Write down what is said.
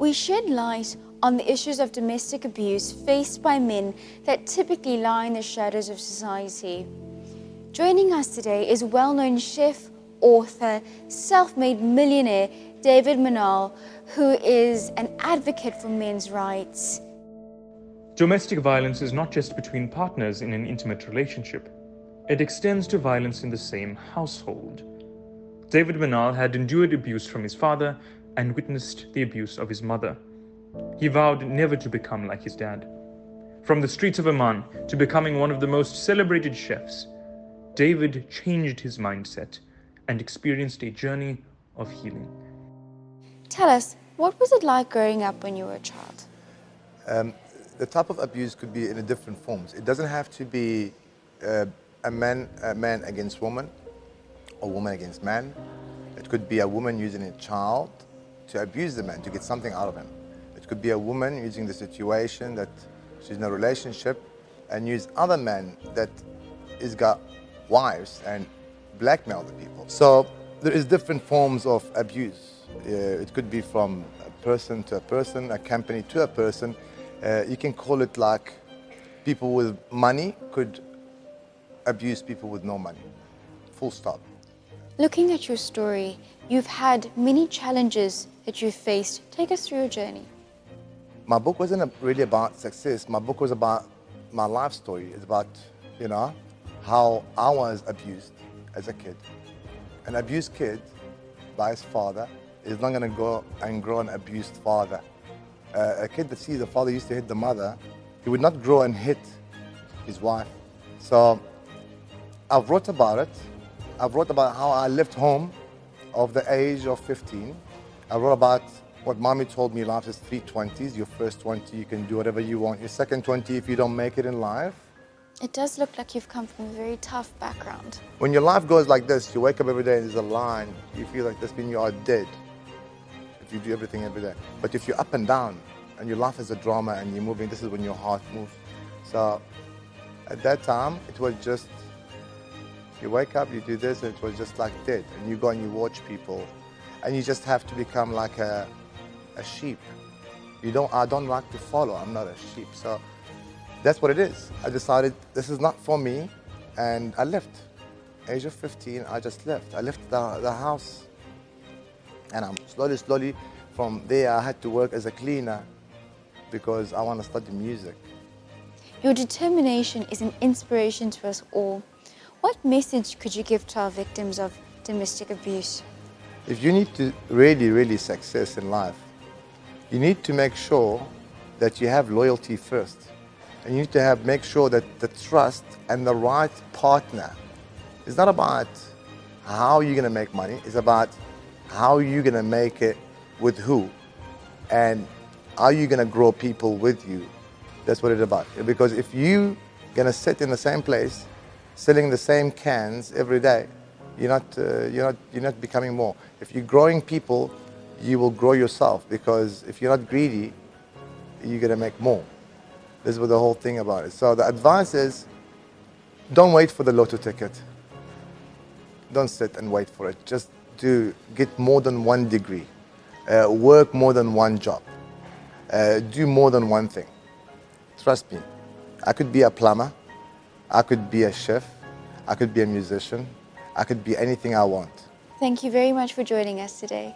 we shed light on the issues of domestic abuse faced by men that typically lie in the shadows of society. Joining us today is well-known chef, author, self-made millionaire David Manal, who is an advocate for men's rights. Domestic violence is not just between partners in an intimate relationship. It extends to violence in the same household. David Manal had endured abuse from his father and witnessed the abuse of his mother. He vowed never to become like his dad. From the streets of Amman to becoming one of the most celebrated chefs, David changed his mindset and experienced a journey of healing. Tell us, what was it like growing up when you were a child? The type of abuse could be in different forms. It doesn't have to be a man against woman or woman against man. It could be a woman using a child to abuse the man, to get something out of him. It could be a woman using the situation that she's in a relationship and use other men that is got wives and blackmail the people. So there is different forms of abuse. It could be from a person to a person, a company to a person. You can call it like people with money could abuse people with no money. Full stop. Looking at your story, you've had many challenges that you've faced. Take us through your journey. My book wasn't really about success. My book was about my life story. It's about, how I was abused as a kid. An abused kid by his father is not going to go and grow an abused father. A kid that sees the father used to hit the mother, he would not grow and hit his wife. So I've wrote about it. I've wrote about how I left home of the age of 15. I wrote about what mommy told me life is 3 20s. Your first 20, you can do whatever you want. Your second 20, if you don't make it in life. It does look like you've come from a very tough background. When your life goes like this, you wake up every day and there's a line, you feel like this means you are dead if you do everything every day. But if you're up and down and your life is a drama and you're moving, this is when your heart moves. So at that time, it was just, you wake up, you do this, and it was just like dead. And you go and you watch people and you just have to become like a sheep. I don't like to follow, I'm not a sheep. So that's what it is. I decided this is not for me, and I left. Age of 15, I just left. I left the house, and I'm slowly, from there I had to work as a cleaner because I want to study music. Your determination is an inspiration to us all. What message could you give to our victims of domestic abuse? If you need to really success in life, you need to make sure that you have loyalty first. And you need to make sure that the trust and the right partner is not about how you're going to make money. It's about how you're going to make it with who. And are you going to grow people with you? That's what it's about. Because if you're going to sit in the same place, selling the same cans every day, you're not becoming more. If you're growing people, you will grow yourself. Because if you're not greedy, you're going to make more. This was the whole thing about it. So the advice is, don't wait for the lotto ticket. Don't sit and wait for it. Just get more than one degree. Work more than one job. Do more than one thing. Trust me. I could be a plumber. I could be a chef. I could be a musician. I could be anything I want. Thank you very much for joining us today.